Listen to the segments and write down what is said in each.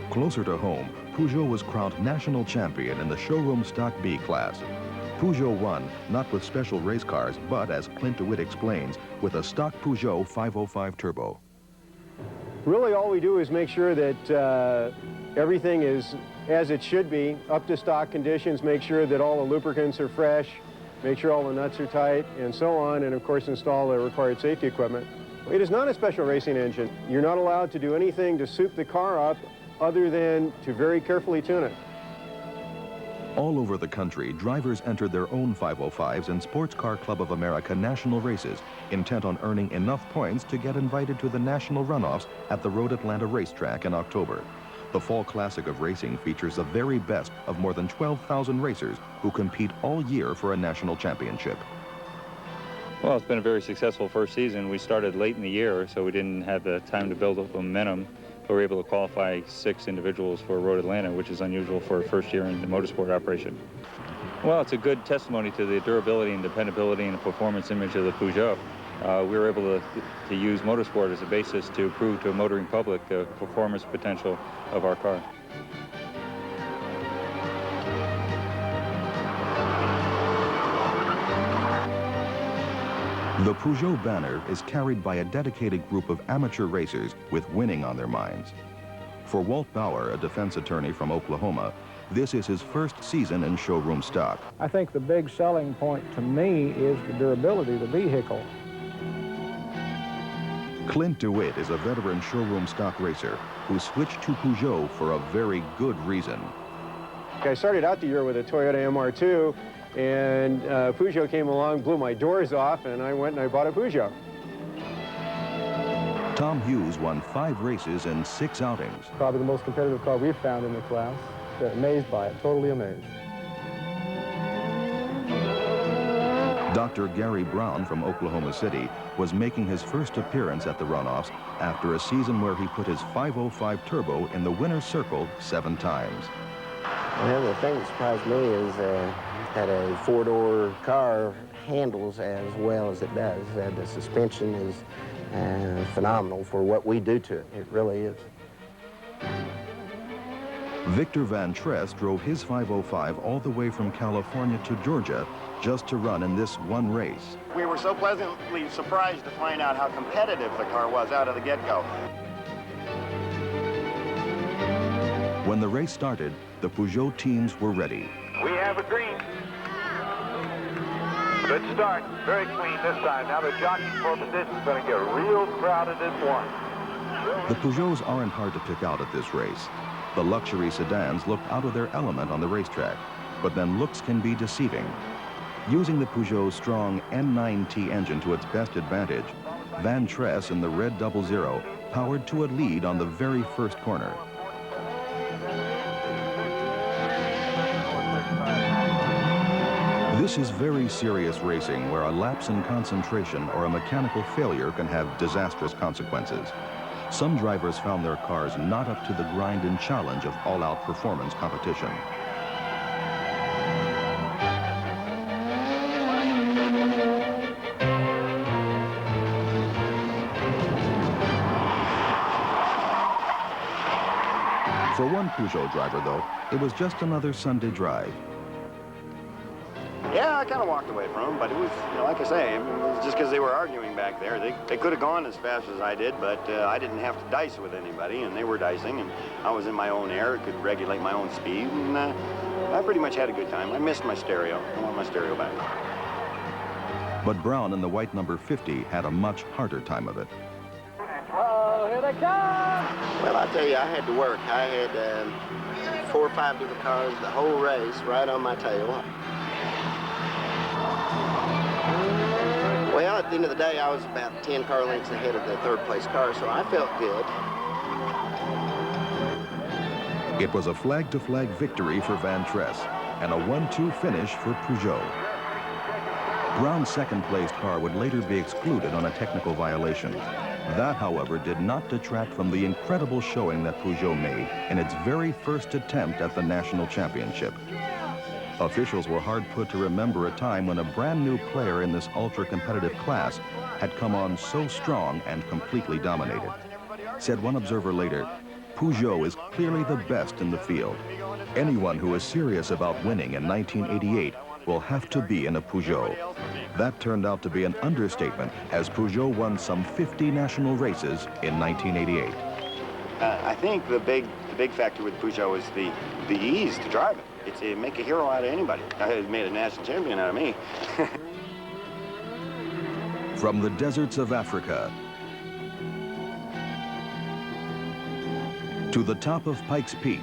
Closer to home, Peugeot was crowned national champion in the showroom Stock B class. Peugeot won, not with special race cars, but, as Clint DeWitt explains, with a stock Peugeot 505 Turbo. Really all we do is make sure that everything is as it should be, up to stock conditions, make sure that all the lubricants are fresh, make sure all the nuts are tight, and so on, and of course install the required safety equipment. It is not a special racing engine. You're not allowed to do anything to soup the car up other than to very carefully tune it. All over the country, drivers entered their own 505s in Sports Car Club of America national races, intent on earning enough points to get invited to the national runoffs at the Road Atlanta racetrack in October. The Fall Classic of Racing features the very best of more than 12,000 racers who compete all year for a national championship. Well, it's been a very successful first season. We started late in the year, so we didn't have the time to build up momentum. We were able to qualify 6 individuals for Road Atlanta, which is unusual for a first year in the motorsport operation. Well, it's a good testimony to the durability and dependability and the performance image of the Peugeot. We were able to use motorsport as a basis to prove to a motoring public the performance potential of our car. The Peugeot banner is carried by a dedicated group of amateur racers with winning on their minds. For Walt Bauer, a defense attorney from Oklahoma, this is his first season in showroom stock. I think the big selling point to me is the durability of the vehicle. Clint DeWitt is a veteran showroom stock racer who switched to Peugeot for a very good reason. I started out the year with a Toyota MR2, and Peugeot came along, blew my doors off, and I went and I bought a Peugeot. Tom Hughes won 5 races and 6 outings. Probably the most competitive car we've found in the class. They're amazed by it, totally amazed. Dr. Gary Brown from Oklahoma City was making his first appearance at the runoffs after a season where he put his 505 Turbo in the winner's circle 7 times. Well, the thing that surprised me is that a 4-door car handles as well as it does. The suspension is phenomenal for what we do to it. It really is. Victor Van Tress drove his 505 all the way from California to Georgia just to run in this one race. We were so pleasantly surprised to find out how competitive the car was out of the get-go. When the race started, the Peugeot teams were ready. We have a green. Good start, very clean this time. Now the jockey for position is going to get real crowded at 1. The Peugeots aren't hard to pick out at this race. The luxury sedans look out of their element on the racetrack, but then looks can be deceiving. Using the Peugeot's strong N9T engine to its best advantage, Van Tress in the red 00 powered to a lead on the very first corner. This is very serious racing where a lapse in concentration or a mechanical failure can have disastrous consequences. Some drivers found their cars not up to the grind and challenge of all-out performance competition. For one Peugeot driver, though, it was just another Sunday drive. Yeah, I kind of walked away from them, but it was, you know, like I say, it was just because they were arguing back there. They could have gone as fast as I did, but I didn't have to dice with anybody, and they were dicing, and I was in my own air, could regulate my own speed, and I pretty much had a good time. I missed my stereo. I want my stereo back. But Brown in the white number 50 had a much harder time of it. Oh, here they come! Well, I tell you, I had to work. I had 4 or 5 different cars the whole race right on my tail. Well, at the end of the day, I was about 10 car lengths ahead of the 3rd place car, so I felt good. It was a flag-to-flag victory for Van Tress and a 1-2 finish for Peugeot. Brown's second-place car would later be excluded on a technical violation. That, however, did not detract from the incredible showing that Peugeot made in its very first attempt at the national championship. Officials were hard put to remember a time when a brand new player in this ultra-competitive class had come on so strong and completely dominated. Said one observer later, Peugeot is clearly the best in the field. Anyone who is serious about winning in 1988 will have to be in a Peugeot. That turned out to be an understatement, as Peugeot won some 50 national races in 1988. I think the big factor with Peugeot is the ease to drive it. It make a hero out of anybody. It made a national champion out of me. From the deserts of Africa to the top of Pikes Peak,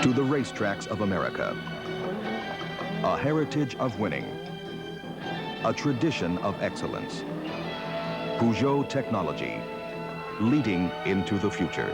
to the racetracks of America, a heritage of winning, a tradition of excellence. Peugeot technology, leading into the future.